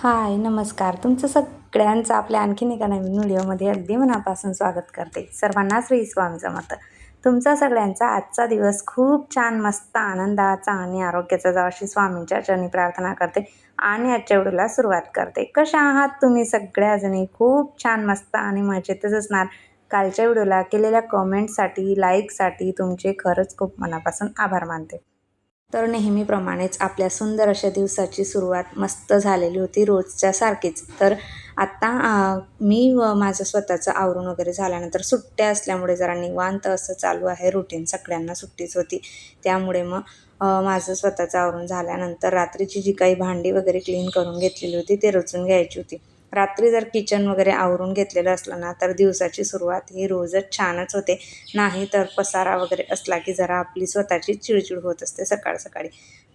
हाय, नमस्कार. तुमचं सगळ्यांचं आपल्या आणखीन एका नवीन व्हिडिओमध्ये अगदी मनापासून स्वागत करते. सर्वांना श्री स्वामी समर्थ. तुमचा सगळ्यांचा आजचा दिवस खूप छान, मस्त, आनंदाचा आणि आरोग्याचा जावो अशी स्वामींच्या चरणी प्रार्थना करते आणि आजच्या व्हिडिओला सुरुवात करते. कशा आहात तुम्ही सगळ्याजणी? खूप छान, मस्त आणि मजेतच असणार. कालच्या व्हिडिओला केलेल्या कमेंटसाठी, लाईकसाठी तुमचे खरंच खूप मनापासून आभार मानते. तर नेहमीप्रमाणेच आपल्या सुंदर अशा दिवसाची सुरुवात मस्त झालेली होती रोजच्या सारखीच. तर आत्ता मी व माझं स्वतःचं आवरून वगैरे झाल्यानंतर सुट्ट्या असल्यामुळे जरा निवांत असं चालू आहे रुटीन. सगळ्यांना सुट्टीच होती. त्यामुळे मग माझं स्वतःचं आवरून झाल्यानंतर रात्रीची जी काही भांडी वगैरे क्लीन करून घेतलेली होती ते रचून घ्यायची होती. रात्री जर किचन वगैरे आवरून घेतलेलं असलं ना तर दिवसाची सुरुवात ही रोजच छानच होते. नाही तर पसारा वगैरे असला की जरा आपली स्वतःची चिडचिड होत असते सकाळ सकाळी.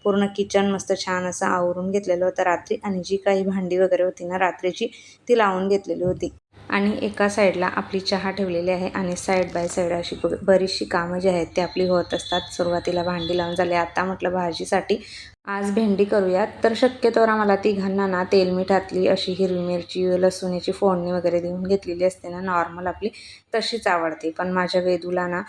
पूर्ण किचन मस्त छान असं आवरून घेतलेलं होतं रात्री आणि जी काही भांडी वगैरे होती ना रात्रीची ती लावून घेतलेली होती. आणि एका साईडला आपली चहा ठेवलेली आहे आणि साईड बाय साईड अशी बरीचशी कामं जी आहेत ती आपली होत असतात. सुरुवातीला भांडी लावून झाली. आता म्हटलं भाजीसाठी आज भेंडी करूयात. तर शक्यतोवर आम्हाला तिघांना ना तेल मिठातली अशी हिरवी मिरची, लसूणीची फोडणी वगैरे देऊन घेतलेली असते ना नॉर्मल आपली, तशीच आवडते. पण माझ्या वेदूला ना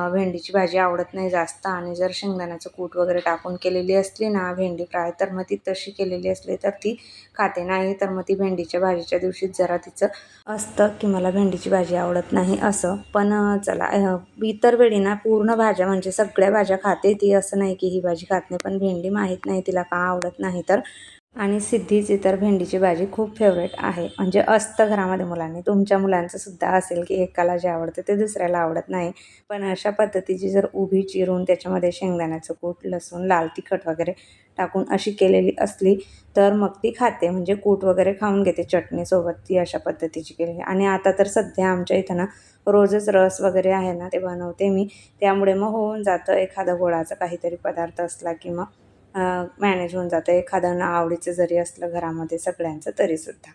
भेंडीची भाजी आवडत नाही जास्त आणि जर शेंगदाण्याचं कूट वगैरे टाकून केलेली असली ना भेंडी फ्राय तर मग ती तशी केलेली असली तर ती खाते. नाही तर मग ती भेंडीच्या भाजीच्या दिवशीच जरा तिचं असतं की मला भेंडीची भाजी आवडत नाही असं. पण चला इतर वेळी ना पूर्ण भाज्या म्हणजे सगळ्या भाज्या खाते ती, असं नाही की ही भाजी खात नाही. पण भेंडी माहीत नाही तिला का आवडत नाही तर. आणि सिद्धीची तर भेंडीची भाजी खूप फेवरेट आहे. म्हणजे असतं घरामध्ये मुलांनी. तुमच्या मुलांचं सुद्धा असेल की एकाला जे आवडतं ते दुसऱ्याला आवडत नाही. पण अशा पद्धतीची जर उभी चिरून त्याच्यामध्ये शेंगदाण्याचं कूट, लसूण, लाल तिखट वगैरे टाकून अशी केलेली असली तर मग ती खाते. म्हणजे कूट वगैरे खाऊन घेते चटणीसोबत ती अशा पद्धतीची केलेली. आणि आता तर सध्या आमच्या इथं ना रोजच रस वगैरे आहे ना ते बनवते मी. त्यामुळे मग होऊन जातं. एखादा गोडाचा काहीतरी पदार्थ असला की मग मॅनेज होऊन जातं. एखादं ना आवडीचं जरी असलं घरामध्ये सगळ्यांचं तरीसुद्धा.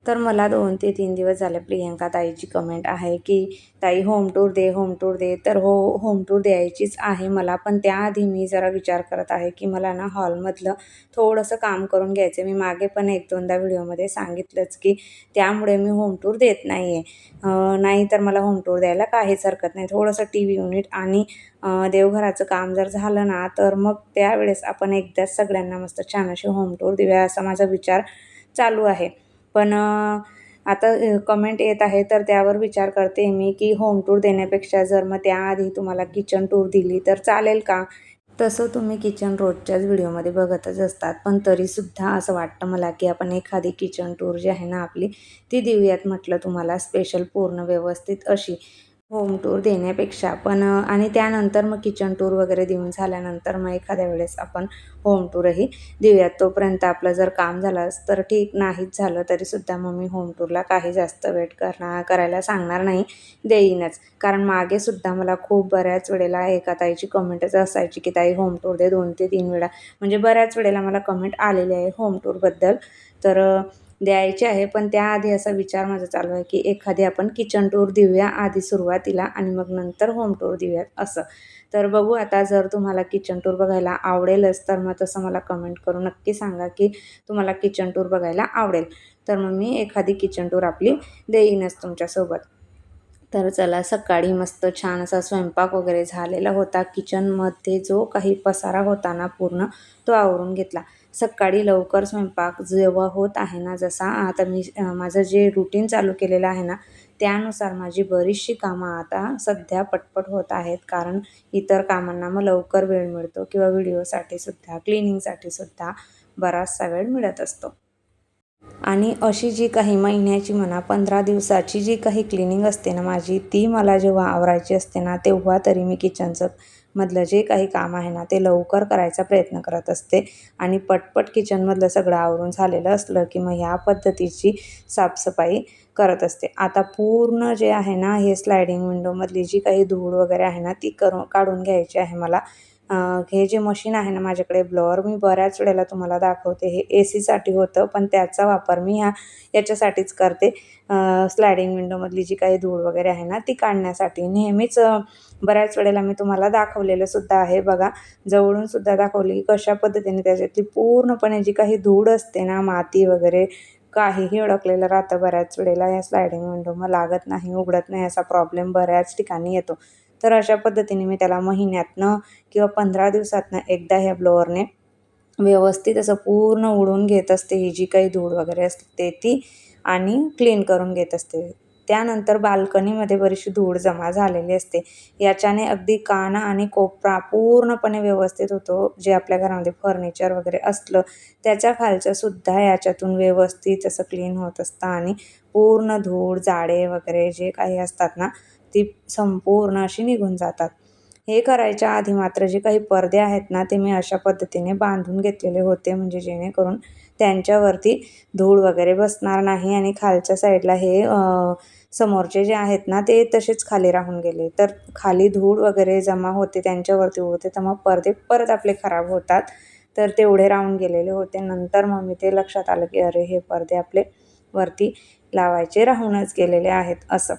तर मला 2 ते 3 दिवस झाले प्रियंका ताईची कमेंट आहे की ताई होम टूर दे, होम टूर दे. तर हो, होम टूर द्यायचीच आहे मला. पण त्याआधी मी जरा विचार करत आहे की मला ना हॉलमधलं थोडंसं काम करून घ्यायचं आहे. मी मागे पण 1-2दा व्हिडिओमध्ये सांगितलंच की त्यामुळे मी होम टूर देत नाही आहे. नाही तर मला होम टूर द्यायला काहीच हरकत नाही. थोडंसं टीव्ही युनिट आणि देवघराचं काम जर झालं ना तर मग त्यावेळेस आपण एकदाच सगळ्यांना मस्त छान अशी होम टूर देऊया असा माझा विचार चालू आहे. पण आता कमेंट येत आहे तर त्यावर विचार करते मी की होम टूर देण्यापेक्षा जर मग त्याआधी तुम्हाला किचन टूर दिली तर चालेल का? तसं तुम्ही किचन रोजच्याच व्हिडिओमध्ये बघतच असतात. पण तरीसुद्धा असं वाटतं मला की आपण एखादी किचन टूर जी आहे ना आपली ती देऊयात म्हटलं तुम्हाला स्पेशल पूर्ण व्यवस्थित अशी. होम टूर देण्यापेक्षा पण आणि त्यानंतर मग किचन टूर वगैरे देऊन झाल्यानंतर मग एखाद्या वेळेस आपण होम टूरही देऊयात. तोपर्यंत आपलं जर काम झालं तर ठीक, नाहीच झालं तरीसुद्धा मग मी होम टूरला काही जास्त वेट करायला सांगणार नाही, देईनच. कारण मागेसुद्धा मला खूप बऱ्याच वेळेला एका ताईची कमेंटच असायची की ताई होम टूर दे 2 ते 3 वेळा. म्हणजे बऱ्याच वेळेला मला कमेंट आलेली आहे होम टूरबद्दल. तर द्यायचे आहे. पण त्याआधी असा विचार माझा चालू आहे की एखादी आपण किचन टूर देऊया आधी सुरुवातीला आणि मग नंतर होम टूर देऊयात असं. तर बघू आता जर तुम्हाला किचन टूर बघायला आवडेलच तर मग तसं मला कमेंट करून नक्की सांगा की तुम्हाला किचन टूर बघायला आवडेल. तर मग मी एखादी किचन टूर आपली देईनच तुमच्यासोबत. तर चला सकाळी मस्त छान असा स्वयंपाक वगैरे झालेला होता. किचनमध्ये जो काही पसारा होता ना पूर्ण तो आवरून घेतला. सकाळी लवकर स्वयंपाक जेव्हा होत आहे ना, जसा आता मी माझं जे रुटीन चालू केलेलं आहे ना त्यानुसार माझी बरीचशी कामं आता सध्या पटपट होत आहेत. कारण इतर कामांना मग लवकर वेळ मिळतो किंवा व्हिडिओसाठी सुद्धा, क्लिनिंगसाठी सुद्धा बराचसा वेळ मिळत असतो. आणि अशी जी काही महिन्याची म्हणा 15 दिवसाची जी काही क्लिनिंग असते ना माझी, ती मला जेव्हा आवरायची असते ना तेव्हा तरी मी किचनचं मधलं जे काही काम आहे ना ते लवकर करायचा प्रयत्न करत असते. आणि पटपट किचनमधलं सगळं आवरून झालेलं असलं की मग ह्या पद्धतीची साफसफाई करत असते. आता पूर्ण जे आहे ना हे स्लायडिंग विंडोमधली जी काही धूळ वगैरे आहे ना ती काढून घ्यायची आहे मला. हे जे मशीन आहे ना माझ्याकडे ब्लोअर, मी बऱ्याच वेळेला तुम्हाला दाखवते. हे AC साठी होतं, पण त्याचा वापर मी याच्यासाठीच करते. स्लायडिंग विंडोमधली जी काही धूळ वगैरे आहे ना ती काढण्यासाठी. नेहमीच बऱ्याच वेळेला मी तुम्हाला दाखवलेलं सुद्धा आहे बघा. जवळून सुद्धा दाखवली की कशा पद्धतीने त्याच्यातली पूर्णपणे जी काही धूळ असते ना, माती वगैरे काहीही अडकलेलं राहतं बऱ्याच वेळेला. या स्लायडिंग विंडो मग लागत नाही, उघडत नाही, असा प्रॉब्लेम बऱ्याच ठिकाणी येतो. तर अशा पद्धतीने मी त्याला महिन्यातनं किंवा 15 दिवसातनं एकदा ह्या ब्लोअरने व्यवस्थित असं पूर्ण उडवून घेत असते. ही जी काही धूळ वगैरे असते ती आणि क्लीन करून घेत असते. त्यानंतर बाल्कनीमध्ये बरीचशी धूळ जमा झालेली असते. याच्याने अगदी काना आणि कोपरा पूर्णपणे व्यवस्थित होतो. जे आपल्या घरामध्ये फर्निचर वगैरे असलं त्याच्या खालचं सुद्धा याच्यातून व्यवस्थित असं क्लीन होत असतं आणि पूर्ण धूळ, जाडे वगैरे जे काही असतात ना ती संपूर्ण अशी निघून जातात. हे करायच्या आधी मात्र जे काही पडदे आहेत ना ते मी अशा पद्धतीने बांधून घेतलेले होते, म्हणजे जेणेकरून त्यांच्यावरती धूळ वगैरे बसणार नाही आणि खालच्या साईडला हे समोरचे जे आहेत ना ते तसेच खाली राहून गेले. तर खाली धूळ वगैरे जमा होते, त्यांच्यावरती उडते, तर मग पडदे परत आपले खराब होतात. तर तेवढे राहून गेलेले होते. नंतर मग मी ते लक्षात आलं की अरे हे पडदे आपले वरती लावायचे राहूनच गेलेले आहेत असं.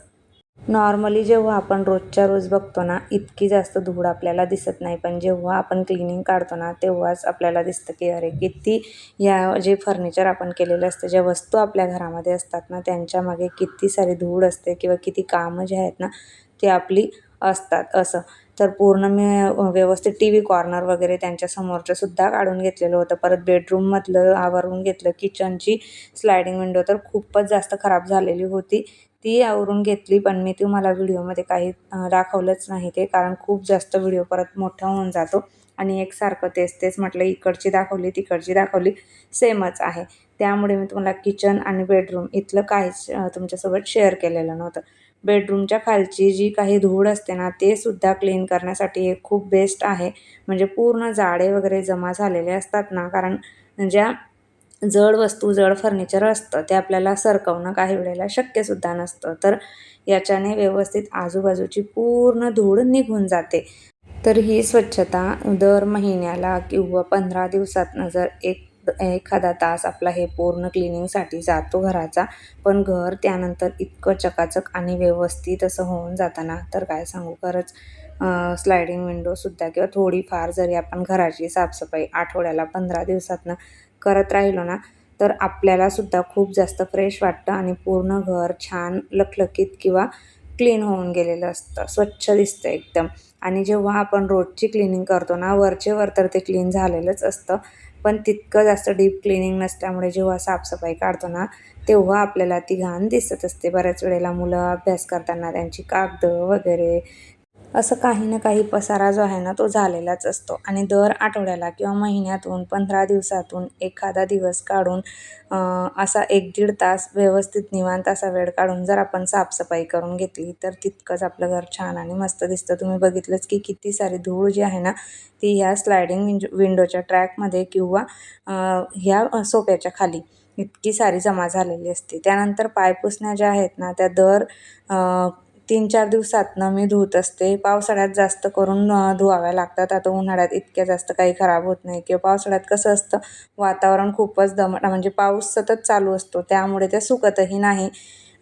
नॉर्मली जेव्हा आपण रोजच्या रोज बघतो ना इतकी जास्त धूळ आपल्याला दिसत नाही, पण जेव्हा आपण क्लिनिंग काढतो ना तेव्हाच आपल्याला दिसतं की अरे किती या जे फर्निचर आपण केलेलं असतं, ज्या वस्तू आपल्या घरामध्ये असतात ना त्यांच्यामागे किती सारी धूळ असते किंवा किती कामं जे आहेत ना ती आपली असतात असं. तर पूर्ण मी व्यवस्थित TV कॉर्नर वगैरे त्यांच्या समोरचं सुद्धा काढून घेतलेलं होतं. परत बेडरूममधलं आवरून घेतलं. किचनची स्लायडिंग विंडो तर खूपच जास्त खराब झालेली होती. ती आवरून घेतली, पण मी तुम्हाला व्हिडिओमध्ये काही दाखवलंच नाही ते, कारण खूप जास्त व्हिडिओ परत मोठा होऊन जातो आणि एकसारखं तेच म्हटलं इकडची दाखवली तिकडची दाखवली सेमच आहे. त्यामुळे मी तुम्हाला किचन आणि बेडरूम इथलं काहीच तुमच्यासोबत शेअर केलेलं नव्हतं. बेडरूमच्या खालची जी काही धूळ असते ना ते सुद्धा क्लीन करण्यासाठी हे खूप बेस्ट आहे. म्हणजे पूर्ण जाडे वगैरे जमा झालेले असतात ना, कारण ज्या जड वस्तू, जड फर्निचर असतं ते आपल्याला सरकवणं काही वेळेला शक्यसुद्धा नसतं. तर याच्याने व्यवस्थित आजूबाजूची पूर्ण धूळ निघून जाते. तर ही स्वच्छता दर महिन्याला किंवा 15 दिवसातनं जर एखादा तास आपला हे पूर्ण क्लिनिंगसाठी जातो घराचा, पण घर त्यानंतर इतकं चकाचक आणि व्यवस्थित असं होऊन जातं ना, तर काय सांगू खरंच. स्लायडिंग विंडोसुद्धा किंवा थोडीफार जरी आपण घराची साफसफाई आठवड्याला 15 दिवसातनं करत राहिलो ना, तर आपल्यालासुद्धा खूप जास्त फ्रेश वाटतं आणि पूर्ण घर छान लखलखीत किंवा क्लीन होऊन गेलेलं असतं, स्वच्छ दिसतं एकदम. आणि जेव्हा आपण रोजची क्लिनिंग करतो ना, वरचे वर तर ते क्लीन झालेलंच असतं, पण तितकं जास्त डीप क्लिनिंग नसल्यामुळे जेव्हा साफसफाई काढतो ना, तेव्हा आपल्याला ती घाण दिसत असते. बऱ्याच वेळेला मुलं अभ्यास करताना त्यांची कागदं वगैरे असं काही ना काही पसारा जो आहे ना तो झालेलाच असतो. आणि दर आठवड्याला किंवा महिन्यातून 15 दिवसातून एखादा दिवस काढून असा 1-1.5 तास व्यवस्थित निवांत असा वेळ काढून जर आपण साफसफाई करून घेतली तर तितकंच आपलं घर छान आणि मस्त दिसतं. तुम्ही बघितलंच की किती सारी धूळ जी आहे ना ती ह्या स्लायडिंग विंडोच्या ट्रॅकमध्ये किंवा ह्या सोफ्याच्या खाली इतकी सारी जमा झालेली असते. त्यानंतर पायपुसण्या ज्या आहेत ना त्या दर 3-4 दिवसातनं मी धुत असते. पावसाळ्यात जास्त करून धुवाव्या लागतात. आता उन्हाळ्यात इतक्या जास्त काही खराब होत नाही किंवा पावसाळ्यात कसं असतं वातावरण खूपच दमट, म्हणजे पाऊस सतत चालू असतो त्यामुळे त्या सुकतही नाही.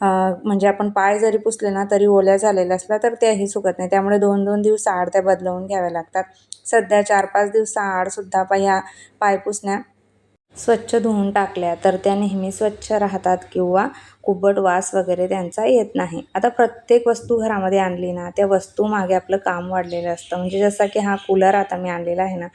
म्हणजे आपण पाय जरी पुसले ना तरी ओल्या झालेल्या असल्या तर त्याही सुकत नाही. त्यामुळे 2-2 दिवसाआड त्या बदलवून घ्याव्या लागतात. सध्या 4-5 दिवसाआडसुद्धा ह्या पायपुसण्या स्वच्छ धुवून टाकल्या तर त्या नेहमी स्वच्छ राहतात किंवा कुबट वास वगैरे त्यांचा येत नाही. आता प्रत्येक वस्तू घरामध्ये आणली ना त्या वस्तू मागे आपलं काम वाढलेलं असतं. म्हणजे जसा की हा कूलर आता मी आणलेला आहे ना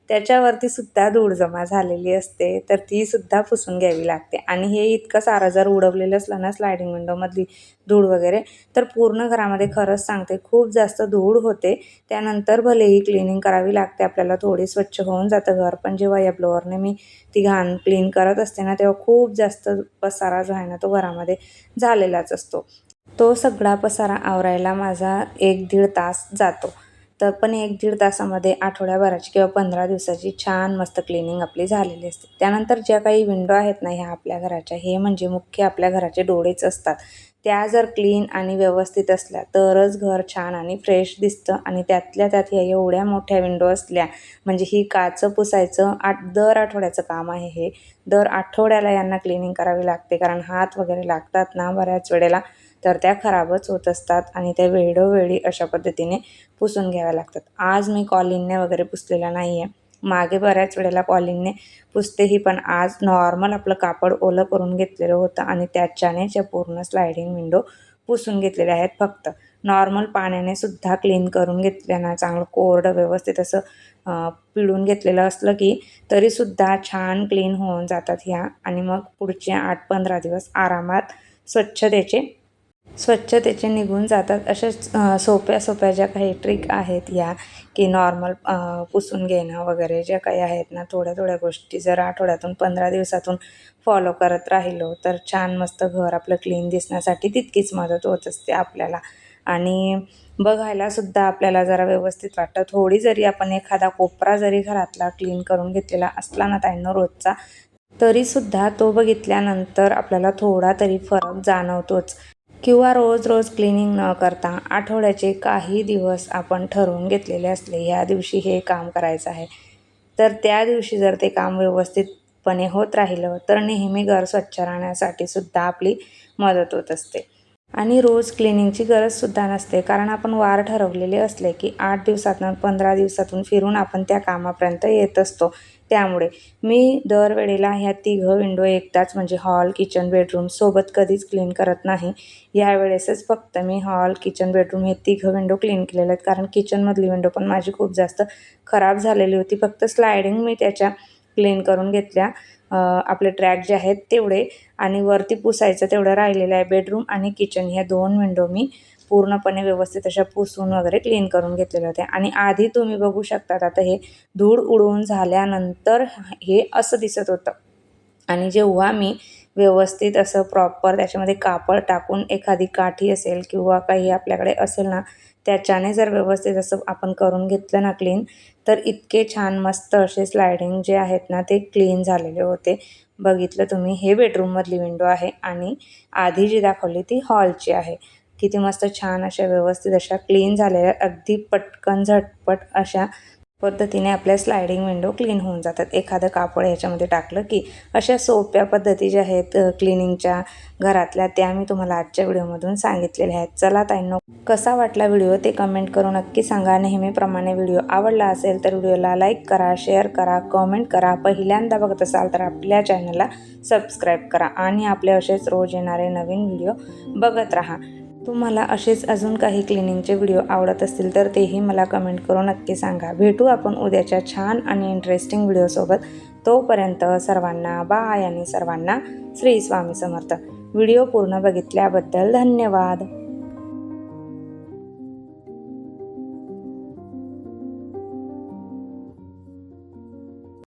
त्याच्यावरती सुद्धा धूळ जमा झालेली असते, तर ती सुद्धा पुसून घ्यावी लागते. आणि हे इतकं सारं जर उडवलेलं असलं ना स्लायडिंग विंडोमधली धूळ वगैरे तर पूर्ण घरामध्ये खरंच सांगते खूप जास्त धूळ होते. त्यानंतर भलेही क्लिनिंग करावी लागते आपल्याला, थोडी स्वच्छ होऊन जातं घर, पण जेव्हा या ब्लोअरने मी ती घाण क्लीन करत असते ना तेव्हा खूप जास्त पसारा जो आहे ना तो घरामध्ये झालेलाच असतो. तो सगळा पसारा आवरायला माझा 1-1.5 तास जातो. तर पण 1-1.5 तासामध्ये आठवड्याभराची किंवा 15 दिवसाची छान मस्त क्लिनिंग आपली झालेली असते. त्यानंतर ज्या काही विंडो आहेत ना ह्या आपल्या घराच्या, हे म्हणजे मुख्य आपल्या घराचे डोळेच असतात. त्या जर क्लीन आणि व्यवस्थित असल्या तरच घर छान आणि फ्रेश दिसतं. आणि त्यातल्या त्यात या एवढ्या मोठ्या विंडो असल्या म्हणजे ही काचं पुसायचं दर आठवड्याचं काम आहे हे. दर आठवड्याला यांना क्लिनिंग करावी लागते, कारण हात वगैरे लागतात ना बऱ्याच वेळेला, तर त्या खराबच होत असतात आणि त्या वेळोवेळी अशा पद्धतीने पुसून घ्याव्या लागतात. आज मी कॉलिनने वगैरे पुसलेला नाही आहे. मागे बऱ्याच वेळेला कॉलिनने पुसतेही, पण आज नॉर्मल आपलं कापड ओलं करून घेतलेलं होतं आणि त्याच्यानेच या पूर्ण स्लायडिंग विंडो पुसून घेतलेल्या आहेत. फक्त नॉर्मल पाण्याने सुद्धा क्लीन करून घेतल्यानं चांगलं कोरडं व्यवस्थित असं पिळून घेतलेलं असलं की तरीसुद्धा छान क्लीन होऊन जातात ह्या. आणि मग पुढचे 8-15 दिवस आरामात स्वच्छतेचे निघून जातात. अशाच सोप्या सोप्या ज्या काही ट्रिक आहेत या, की नॉर्मल पुसून घेणं वगैरे ज्या काही आहेत ना, थोड्या थोड्या गोष्टी जर आठवड्यातून 15 दिवसातून फॉलो करत राहिलो तर छान मस्त घर आपलं क्लीन दिसण्यासाठी तितकीच मदत होत असते आपल्याला. आणि बघायलासुद्धा आपल्याला जरा व्यवस्थित वाटतं. थोडी जरी आपण एखादा कोपरा जरी घरातला क्लीन करून घेतलेला असला ना ताईंनो रोजचा, तरीसुद्धा तो बघितल्यानंतर आपल्याला थोडा तरी फरक जाणवतोच. किंवा रोज रोज क्लिनिंग न करता आठवड्याचे काही दिवस आपण ठरवून घेतलेले असले, ह्या दिवशी हे काम करायचं आहे, तर त्या दिवशी जर ते काम व्यवस्थितपणे होत राहिलं तर नेहमी घर स्वच्छ राहण्यासाठी सुद्धा आपली मदत होत असते. आणि रोज क्लिनिंगची गरजसुद्धा नसते, कारण आपण वार ठरवलेले असले की 8 दिवसातून 15 दिवसातून फिरून आपण त्या कामापर्यंत येत असतो. त्यामुळे मी दरवेळेला ह्या 3 विंडो एकदाच म्हणजे हॉल, किचन, बेडरूम सोबत कधीच क्लीन करत नाही. यावेळेसच फक्त मी हॉल, किचन, बेडरूम हे 3 विंडो क्लीन केलेले आहेत, कारण किचनमधली विंडो पण माझी खूप जास्त खराब झालेली होती. फक्त स्लायडिंग मी त्याच्या क्लीन करून घेतल्या, आपले ट्रॅक जे आहेत तेवढे, आणि वरती पुसायचं तेवढं राहिलेलं आहे. बेडरूम आणि किचन ह्या 2 विंडो मी पूर्णपणे व्यवस्थित अशा पुसून वगैरे क्लीन करून घेतलेल्या होत्या. आणि आधी तुम्ही बघू शकतात आता हे धूळ उडवून झाल्यानंतर हे असं दिसत होतं. आणि जेव्हा मी व्यवस्थित असं प्रॉपर त्याच्यामध्ये कापड टाकून एखादी काठी असेल किंवा काही आपल्याकडे असेल ना, त्याच्याने जर व्यवस्थित असं आपण करून घेतलं ना क्लीन, तर इतके छान मस्त असे स्लायडिंग जे आहेत ना ते क्लीन झालेले होते. बघितलं तुम्ही, हे बेडरूममधली विंडो आहे आणि आधी जी दाखवली ती हॉलची आहे. किती मस्त छान अशा व्यवस्थित अशा क्लीन झालेल्या, अगदी पटकन झटपट अशा पद्धतीने आपल्या स्लायडिंग विंडो क्लीन होऊन जातात. एखादं कापड ह्याच्यामध्ये टाकलं की अशा सोप्या पद्धती ज्या आहेत क्लिनिंगच्या घरातल्या, त्या मी तुम्हाला आजच्या व्हिडिओमधून सांगितलेल्या आहेत. चला ताईंनो, कसा वाटला व्हिडिओ ते कमेंट करून नक्की सांगा. नेहमीप्रमाणे व्हिडिओ आवडला असेल तर व्हिडिओला लाईक करा, शेअर करा, कमेंट करा. पहिल्यांदा बघत असाल तर आपल्या चॅनलला सबस्क्राईब करा आणि आपले असेच रोज येणारे नवीन व्हिडिओ बघत राहा. तुम्हाला असेच अजून काही क्लिनिंगचे व्हिडिओ आवडत असतील तर तेही मला कमेंट करून नक्की सांगा. भेटू आपण उद्याच्या छान आणि इंटरेस्टिंग व्हिडिओसोबत. तोपर्यंत सर्वांना बाय आणि सर्वांना श्री स्वामी समर्थ. व्हिडिओ पूर्ण बघितल्याबद्दल धन्यवाद.